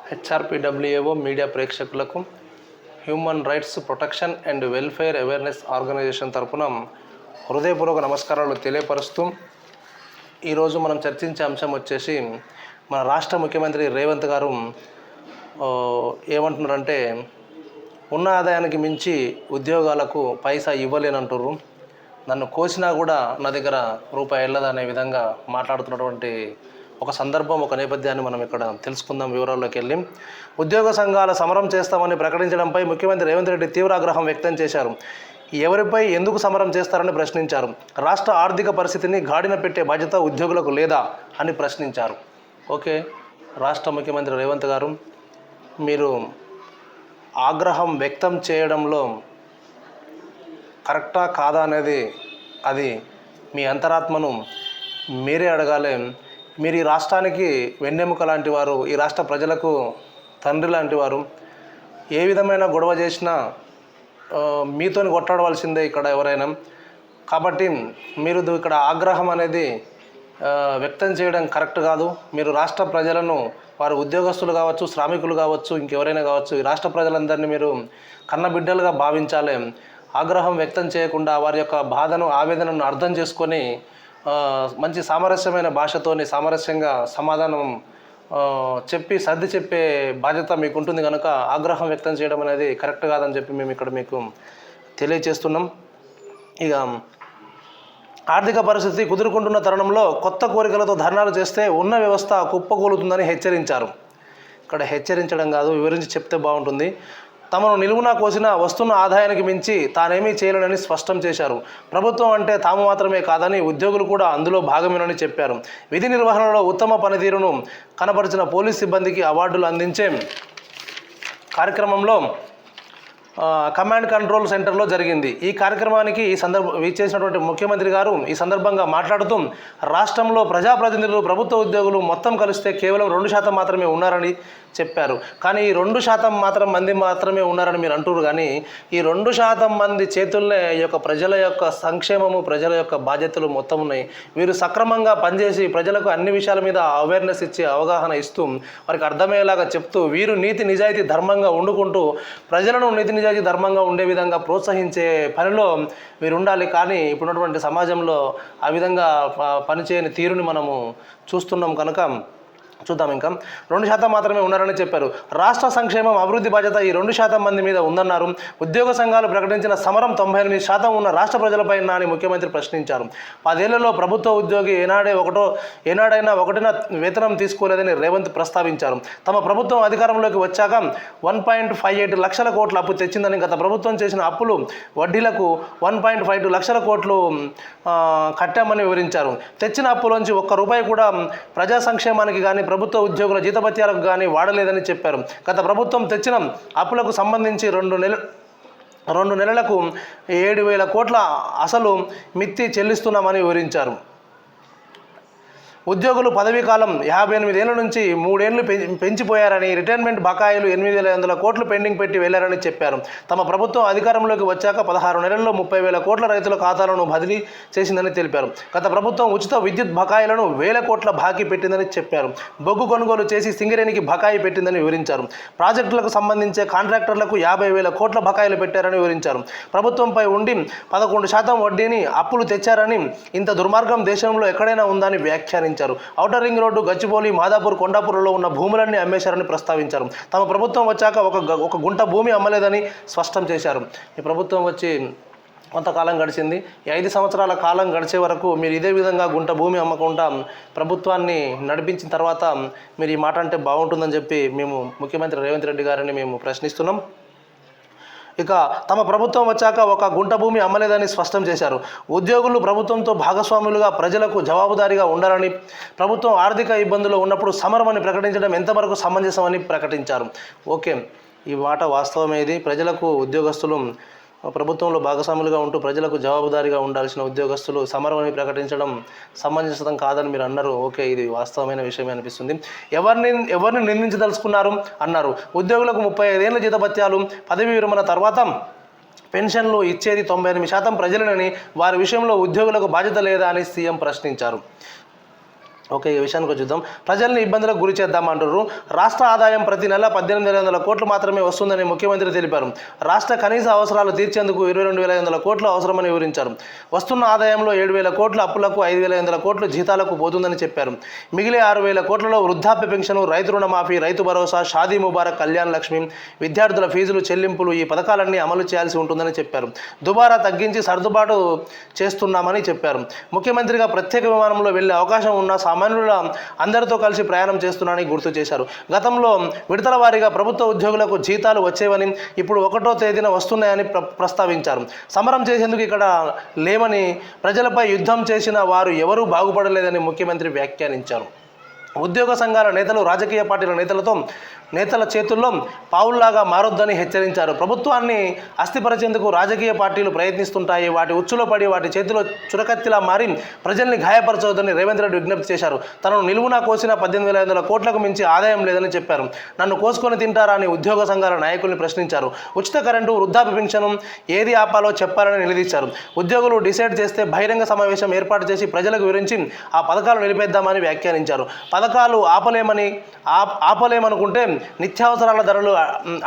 హెచ్ఆర్పిడబ్ల్యూఏఓ media ప్రేక్షకులకు human rights protection and welfare awareness organisation తరపున హృదయపూర్వక నమస్కారాలు తెలియపరుస్తూ ఈరోజు మనం చర్చించే అంశం వచ్చేసి మన రాష్ట్ర ముఖ్యమంత్రి రేవంత్ గారు ఏమంటున్నారంటే ఉన్న ఆదాయానికి మించి ఉద్యోగాలకు పైసా ఇవ్వలేనంటారు, నన్ను కోసినా కూడా నా దగ్గర రూపాయి వెళ్ళదనే విధంగా మాట్లాడుతున్నటువంటి ఒక సందర్భం, ఒక నేపథ్యాన్ని మనం ఇక్కడ తెలుసుకుందాం. వివరాల్లోకి వెళ్ళి ఉద్యోగ సంఘాల సమరం చేస్తామని ప్రకటించడంపై ముఖ్యమంత్రి రేవంత్ రెడ్డి తీవ్ర ఆగ్రహం వ్యక్తం చేశారు. ఎవరిపై ఎందుకు సమరం చేస్తారని ప్రశ్నించారు. రాష్ట్ర ఆర్థిక పరిస్థితిని గాడిన పెట్టే బాధ్యత ఉద్యోగులకు లేదా అని ప్రశ్నించారు. ఓకే, రాష్ట్ర ముఖ్యమంత్రి రేవంత్ గారు, మీరు ఆగ్రహం వ్యక్తం చేయడంలో కరెక్టా కాదా అనేది అది మీ అంతరాత్మను మీరే అడగాలి. మీరు ఈ రాష్ట్రానికి వెన్నెముక లాంటి వారు, ఈ రాష్ట్ర ప్రజలకు తండ్రి లాంటి వారు. ఏ విధమైన గొడవ చేసినా మీతోని కొట్లాడవలసిందే ఇక్కడ ఎవరైనా. కాబట్టి మీరు ఇక్కడ ఆగ్రహం అనేది వ్యక్తం చేయడం కరెక్ట్ కాదు. మీరు రాష్ట్ర ప్రజలను, వారు ఉద్యోగస్తులు కావచ్చు, శ్రామికులు కావచ్చు, ఇంకెవరైనా కావచ్చు, ఈ రాష్ట్ర ప్రజలందరినీ మీరు కన్నబిడ్డలుగా భావించాలి. ఆగ్రహం వ్యక్తం చేయకుండా వారి యొక్క బాధను, ఆవేదనను అర్థం చేసుకొని మంచి సామరస్యమైన భాషతోని సామరస్యంగా సమాధానం చెప్పి సర్ది చెప్పే బాధ్యత మీకు ఉంటుంది. కనుక ఆగ్రహం వ్యక్తం చేయడం అనేది కరెక్ట్ కాదని చెప్పి మేము ఇక్కడ మీకు తెలియచేస్తున్నాం. ఇక ఆర్థిక పరిస్థితి కుదురుకుంటున్న తరుణంలో కొత్త కోరికలతో ధర్నాలు చేస్తే ఉన్న వ్యవస్థ కుప్పకూలుతుందని హెచ్చరించారు. ఇక్కడ హెచ్చరించడం కాదు, వివరించి చెప్తే బాగుంటుంది. తమను నిలువునా కోసిన వస్తున్న ఆదాయానికి మించి తానేమీ చేయలేనని స్పష్టం చేశారు. ప్రభుత్వం అంటే తాము మాత్రమే కాదని ఉద్యోగులు కూడా అందులో భాగమేనని చెప్పారు. విధి నిర్వహణలో ఉత్తమ పనితీరును కనపరిచిన పోలీస్ సిబ్బందికి అవార్డులు అందించే కార్యక్రమంలో కమాండ్ కంట్రోల్ సెంటర్లో జరిగింది. ఈ కార్యక్రమానికి ఇచ్చేసినటువంటి ముఖ్యమంత్రి గారు ఈ సందర్భంగా మాట్లాడుతూ రాష్ట్రంలో ప్రజాప్రతినిధులు, ప్రభుత్వ ఉద్యోగులు మొత్తం కలిస్తే కేవలం 2% మాత్రమే ఉన్నారని చెప్పారు. కానీ ఈ 2% మంది మాత్రమే ఉన్నారని మీరు అంటున్నారు. కానీ ఈ 2% మంది చేతుల్నే ఈ యొక్క ప్రజల యొక్క సంక్షేమము, ప్రజల యొక్క బాధ్యతలు మొత్తం ఉన్నాయి. వీరు సక్రమంగా పనిచేసి ప్రజలకు అన్ని విషయాల మీద అవేర్నెస్ ఇచ్చి అవగాహన ఇస్తూ వారికి అర్థమయ్యేలాగా చెప్తూ వీరు నీతి నిజాయితీ ధర్మంగా వండుకుంటూ ప్రజలను నీతి నిజాయితీ ధర్మంగా ఉండే విధంగా ప్రోత్సహించే పనిలో వీరు ఉండాలి. కానీ ఇప్పుడున్నటువంటి సమాజంలో ఆ విధంగా పనిచేయని తీరుని మనము చూస్తున్నాం. కనుక చూద్దాం. ఇంకా 2% మాత్రమే ఉన్నారని చెప్పారు. రాష్ట్ర సంక్షేమం, అభివృద్ధి బాధ్యత ఈ 2% మంది మీద ఉందన్నారు. ఉద్యోగ సంఘాలు ప్రకటించిన సమరం 98% ఉన్న రాష్ట్ర ప్రజలపై అని ముఖ్యమంత్రి ప్రశ్నించారు. 10 ఏళ్లలో ప్రభుత్వ ఉద్యోగి ఏనాడైనా ఒకటిన వేతనం తీసుకోలేదని రేవంత్ ప్రస్తావించారు. తమ ప్రభుత్వం అధికారంలోకి వచ్చాక 1.58 లక్షల కోట్ల అప్పు తెచ్చిందని, గత ప్రభుత్వం చేసిన అప్పులు వడ్డీలకు 1.52 లక్షల కోట్లు కట్టామని వివరించారు. తెచ్చిన అప్పులోంచి ఒక్క రూపాయి కూడా ప్రజా సంక్షేమానికి కానీ ప్రభుత్వ ఉద్యోగుల జీతభత్యాలకు కానీ వాడలేదని చెప్పారు. గత ప్రభుత్వం తెచ్చిన అప్పులకు సంబంధించి 2 నెలలకు 7,000 కోట్ల అసలు మిత్తి చెల్లిస్తున్నామని వివరించారు. ఉద్యోగులు పదవీ కాలం 58 ఏళ్ల నుంచి 3 ఏళ్లు పెంచిపోయారని, రిటైర్మెంట్ బకాయిలు 8,500 కోట్లు పెండింగ్ పెట్టి వెళ్లారని చెప్పారు. తమ ప్రభుత్వం అధికారంలోకి వచ్చాక 16 నెలల్లో 30,000 కోట్ల రైతుల ఖాతాలను బదిలీ చేసిందని తెలిపారు. గత ప్రభుత్వం ఉచిత విద్యుత్ బకాయిలను 1,000 కోట్ల బాకీ పెట్టిందని చెప్పారు. బొగ్గు కొనుగోలు చేసి సింగరేణికి బకాయి పెట్టిందని వివరించారు. ప్రాజెక్టులకు సంబంధించే కాంట్రాక్టర్లకు 50,000 కోట్ల బకాయిలు పెట్టారని వివరించారు. ప్రభుత్వంపై ఉండి 11% వడ్డీని అప్పులు తెచ్చారని, ఇంత దుర్మార్గం దేశంలో ఎక్కడైనా ఉందని వ్యాఖ్యానించారు. Outer ring road, Gachibowli, Madhapur, కొండాపూర్లో ఉన్న భూములన్నీ అమ్మేశారని ప్రస్తావించారు. తమ ప్రభుత్వం వచ్చాక ఒక గుంట భూమి అమ్మలేదని స్పష్టం చేశారు. ఈ ప్రభుత్వం వచ్చి కొంతకాలం గడిచింది. ఈ 5 సంవత్సరాల కాలం గడిచే వరకు మీరు ఇదే విధంగా గుంట భూమి అమ్మకుండా ప్రభుత్వాన్ని నడిపించిన తర్వాత మీరు ఈ మాట అంటే బాగుంటుందని చెప్పి మేము ముఖ్యమంత్రి రేవంత్ రెడ్డి గారిని మేము ప్రశ్నిస్తున్నాం. ఇక తమ ప్రభుత్వం వచ్చాక ఒక గుంట భూమి అమ్మలేదని స్పష్టం చేశారు. ఉద్యోగులు ప్రభుత్వంతో భాగస్వాములుగా ప్రజలకు జవాబుదారీగా ఉండాలని, ప్రభుత్వం ఆర్థిక ఇబ్బందులు ఉన్నప్పుడు సమరమని ప్రకటించడం ఎంతవరకు సమంజసమని ప్రకటించారు. ఓకే, ఈ మాట వాస్తవమే. ఇది ప్రజలకు ఉద్యోగస్తులు ప్రభుత్వంలో భాగస్వాములుగా ఉంటూ ప్రజలకు జవాబుదారీగా ఉండాల్సిన ఉద్యోగస్తులు సమరమని ప్రకటించడం సమంజసం కాదని మీరు అన్నారు. ఓకే, ఇది వాస్తవమైన విషయమే అనిపిస్తుంది. ఎవరిని నిందించదలుచుకున్నారు అన్నారు. ఉద్యోగులకు 35 ఏళ్ల జీతభత్యాలు, పదవి విరమణ తర్వాత పెన్షన్లు ఇచ్చేది 98% ప్రజలనని, వారి విషయంలో ఉద్యోగులకు బాధ్యత లేదా అని సీఎం ప్రశ్నించారు. ఓకే, ఈ విషయానికి చూద్దాం. ప్రజల్ని ఇబ్బందులకు గురి చేద్దామంటారు. రాష్ట్ర ఆదాయం ప్రతి నెల 18,500 కోట్లు మాత్రమే వస్తుందని ముఖ్యమంత్రి తెలిపారు. రాష్ట్ర కనీస అవసరాలు తీర్చేందుకు 22,500 కోట్లు అవసరమని వివరించారు. వస్తున్న ఆదాయంలో 7,000 కోట్లు అప్పులకు, 5,500 కోట్లు జీతాలకు పోతుందని చెప్పారు. మిగిలే 6,000 కోట్లలో వృద్ధాప్య పెన్షన్, రైతు రుణమాఫీ, రైతు భరోసా, షాదీ ముబారక్, కళ్యాణ లక్ష్మి, విద్యార్థుల ఫీజులు చెల్లింపులు ఈ పథకాలన్నీ అమలు చేయాల్సి ఉంటుందని చెప్పారు. దుబారా తగ్గించి సర్దుబాటు చేస్తున్నామని చెప్పారు. ముఖ్యమంత్రిగా ప్రత్యేక విమానంలో వెళ్లే అవకాశం ఉన్న సామాన్యుల అందరితో కలిసి ప్రయాణం చేస్తున్నానని గుర్తు చేశారు. గతంలో విడతల వారీగా ప్రభుత్వ ఉద్యోగులకు జీతాలు వచ్చేవని, ఇప్పుడు 1వ తేదీన వస్తున్నాయని ప్రస్తావించారు. సమరం చేసేందుకు ఇక్కడ లేమని, ప్రజలపై యుద్ధం చేసిన వారు ఎవరూ బాగుపడలేదని ముఖ్యమంత్రి వ్యాఖ్యానించారు. ఉద్యోగ సంఘాల నేతలు రాజకీయ పార్టీల నేతల చేతుల్లో పావుల్లాగా మారొద్దని హెచ్చరించారు. ప్రభుత్వాన్ని అస్థిపరిచేందుకు రాజకీయ పార్టీలు ప్రయత్నిస్తుంటాయి. వాటి ఉచ్చులో పడి వాటి చేతిలో చురకత్తిలా మారి ప్రజల్ని గాయపరచవద్దని రేవంత్ రెడ్డి విజ్ఞప్తి చేశారు. తనను నిలువునా కోసిన 18,500 కోట్లకు మించి ఆదాయం లేదని చెప్పారు. నన్ను కోసుకొని తింటారా అని ఉద్యోగ సంఘాల నాయకుల్ని ప్రశ్నించారు. ఉచిత కరెంటు, వృద్ధాప్య పెన్షన్ ఏది ఆపాలో చెప్పాలని నిలదీశారు. ఉద్యోగులు డిసైడ్ చేస్తే బహిరంగ సమావేశం ఏర్పాటు చేసి ప్రజలకు వివరించి ఆ పథకాలు నిలిపేద్దామని వ్యాఖ్యానించారు. పథకాలు ఆపలేమనుకుంటే నిత్యావసరాల ధరలు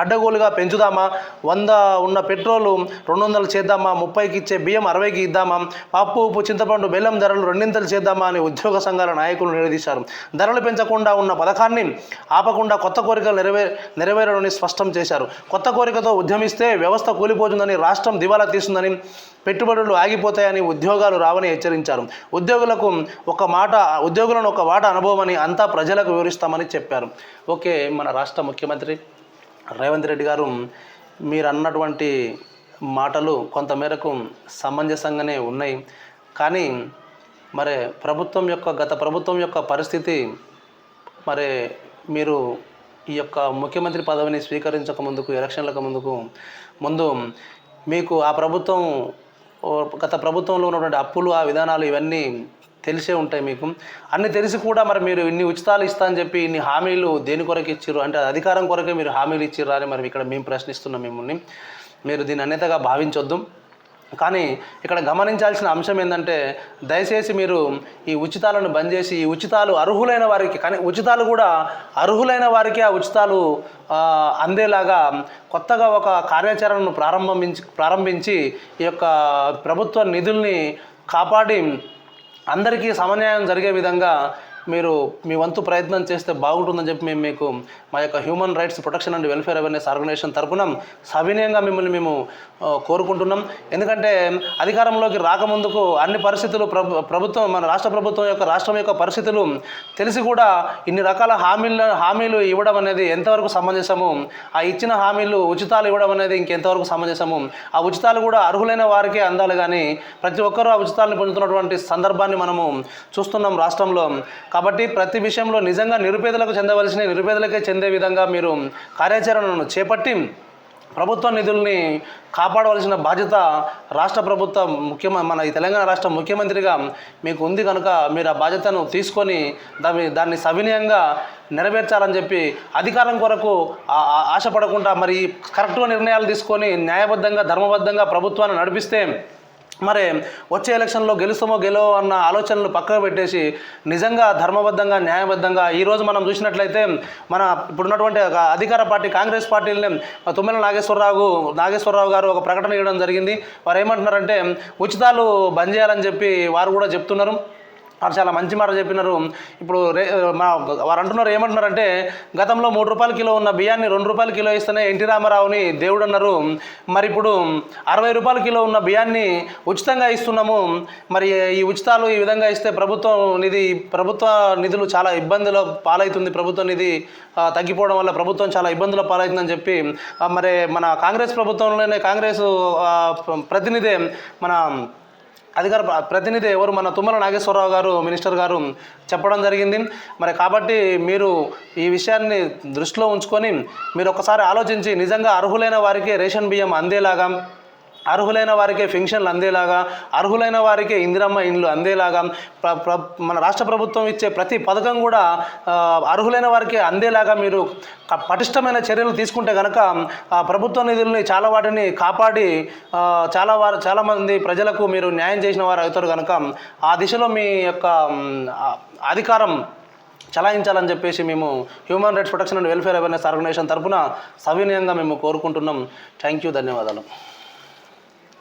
అడ్డగోలుగా పెంచుదామా, 100 ఉన్న పెట్రోలు 200 చేద్దామా, 30కి ఇచ్చే బియ్యం 60కి ఇద్దామా, పప్పు, ఉప్పు, చింతపండు, బెల్లం ధరలు 2 చేద్దామా అని ఉద్యోగ సంఘాల నాయకులు నిలదీశారు. ధరలు పెంచకుండా ఉన్న పథకాన్ని ఆపకుండా కొత్త కోరికలు నెరవేరని స్పష్టం చేశారు. కొత్త కోరికతో ఉద్యమిస్తే వ్యవస్థ కూలిపోతుందని, రాష్ట్రం దివాలా తీస్తుందని, పెట్టుబడులు ఆగిపోతాయని, ఉద్యోగాలు రావని హెచ్చరించారు. ఉద్యోగులను ఒక మాట అనుభవమని, అంతా ప్రజలకు వివరిస్తామని చెప్పారు. ఓకే, మన రాష్ట్ర ముఖ్యమంత్రి రేవంత్ రెడ్డి గారు మీరు అన్నటువంటి మాటలు కొంతమేరకు సమంజసంగానే ఉన్నాయి. కానీ మరి గత ప్రభుత్వం యొక్క పరిస్థితి, మరి మీరు ఈ యొక్క ముఖ్యమంత్రి పదవిని స్వీకరించక ముందుకు, ఎలక్షన్లకు ముందు మీకు ఆ గత ప్రభుత్వంలో ఉన్నటువంటి అప్పులు, ఆ విధానాలు ఇవన్నీ తెలిసే ఉంటాయి మీకు. అన్నీ తెలిసి కూడా మరి మీరు ఇన్ని ఉచితాలు ఇస్తా అని చెప్పి ఇన్ని హామీలు దేని కొరకు ఇచ్చిర్రు? అంటే అధికారం కొరకే మీరు హామీలు ఇచ్చిర్రా అని మరి ఇక్కడ మేము ప్రశ్నిస్తున్నాం మిమ్మల్ని. మీరు దీన్ని అన్యతగా భావించొద్దు. కానీ ఇక్కడ గమనించాల్సిన అంశం ఏంటంటే, దయచేసి మీరు ఈ ఉచితాలను బంద్ చేసి, ఈ ఉచితాలు అర్హులైన వారికి, కానీ ఉచితాలు కూడా అర్హులైన వారికి ఆ ఉచితాలు అందేలాగా కొత్తగా ఒక కార్యాచరణను ప్రారంభించి ఈ యొక్క ప్రభుత్వ నిధుల్ని కాపాడి అందరికీ సమన్యాయం జరిగే విధంగా మీరు మీ వంతు ప్రయత్నం చేస్తే బాగుంటుందని చెప్పి మేము మీకు మా యొక్క human rights protection and welfare awareness organisation తరపున సవినయంగా మిమ్మల్ని మేము కోరుకుంటున్నాం. ఎందుకంటే అధికారంలోకి రాకముందుకు అన్ని పరిస్థితులు మన రాష్ట్రం యొక్క పరిస్థితులు తెలిసి కూడా ఇన్ని రకాల హామీలు ఇవ్వడం అనేది ఎంతవరకు సమంజసము, ఆ ఇచ్చిన హామీలు ఉచితాలు ఇవ్వడం అనేది ఇంకెంతవరకు సమంజసము, ఆ ఉచితాలు కూడా అర్హులైన వారికే అందాలి. కానీ ప్రతి ఒక్కరూ ఆ ఉచితాలను పొందుతున్నటువంటి సందర్భాన్ని మనము చూస్తున్నాం రాష్ట్రంలో. కాబట్టి ప్రతి విషయంలో నిజంగా నిరుపేదలకు చెందవలసిన నిరుపేదలకే చెందే విధంగా మీరు కార్యాచరణను చేపట్టి ప్రభుత్వ నిధుల్ని కాపాడవలసిన బాధ్యత రాష్ట్ర ప్రభుత్వ మన ఈ తెలంగాణ రాష్ట్ర ముఖ్యమంత్రిగా మీకు ఉంది కనుక మీరు ఆ బాధ్యతను తీసుకొని దాన్ని సవినయంగా నెరవేర్చాలని చెప్పి, అధికారం కొరకు ఆశపడకుండా మరి కరెక్ట్గా నిర్ణయాలు తీసుకొని న్యాయబద్ధంగా, ధర్మబద్ధంగా ప్రభుత్వాన్ని నడిపిస్తే మరి వచ్చే ఎలక్షన్లో గెలుస్తామో గెలవో అన్న ఆలోచనలు పక్కకు పెట్టేసి నిజంగా ధర్మబద్ధంగా, న్యాయబద్ధంగా ఈరోజు మనం చూసినట్లయితే మన ఇప్పుడున్నటువంటి అధికార పార్టీ కాంగ్రెస్ పార్టీని తుమ్మల నాగేశ్వరరావు గారు ఒక ప్రకటన ఇవ్వడం జరిగింది. వారు ఏమంటున్నారంటే ఉచితాలు బంద్ చేయాలని చెప్పి వారు కూడా చెప్తున్నారు. వారు చాలా మంచి మాట చెప్పినారు. ఇప్పుడు వారు అంటున్నారు, ఏమంటున్నారంటే గతంలో 3 రూపాయల కిలో ఉన్న బియ్యాన్ని 2 రూపాయల కిలో ఇస్తేనే ఎన్టీ రామారావుని దేవుడు అన్నారు. మరి ఇప్పుడు 60 రూపాయల కిలో ఉన్న బియ్యాన్ని ఉచితంగా ఇస్తున్నాము. మరి ఈ ఉచితాలు ఈ విధంగా ఇస్తే ప్రభుత్వ నిధులు చాలా ఇబ్బందుల పాలవుతుంది, ప్రభుత్వ నిధి తగ్గిపోవడం వల్ల ప్రభుత్వం చాలా ఇబ్బందుల పాలవుతుందని చెప్పి మరి మన కాంగ్రెస్ ప్రభుత్వంలోనే కాంగ్రెస్ ప్రతినిధి అధికార ప్రతినిధి ఎవరు మన తుమ్మల నాగేశ్వరరావు గారు, మినిస్టర్ గారు చెప్పడం జరిగింది. మరి కాబట్టి మీరు ఈ విషయాన్ని దృష్టిలో ఉంచుకొని మీరు ఒకసారి ఆలోచించి నిజంగా అర్హులైన వారికి రేషన్ బియ్యం అందేలాగా అర్హులైన వారికే పెన్షన్లు అందేలాగా, అర్హులైన వారికే ఇందిరమ్మ ఇండ్లు అందేలాగా, మన రాష్ట్ర ప్రభుత్వం ఇచ్చే ప్రతి పథకం కూడా అర్హులైన వారికి అందేలాగా మీరు పటిష్టమైన చర్యలు తీసుకుంటే కనుక ప్రభుత్వ నిధుల్ని చాలా వాటిని కాపాడి చాలామంది ప్రజలకు మీరు న్యాయం చేసిన వారు అవుతారు కనుక ఆ దిశలో మీ యొక్క అధికారం చలాయించాలని చెప్పేసి మేము human rights protection and welfare awareness organisation తరఫున సవినయంగా మేము కోరుకుంటున్నాం. థ్యాంక్ యూ, ధన్యవాదాలు.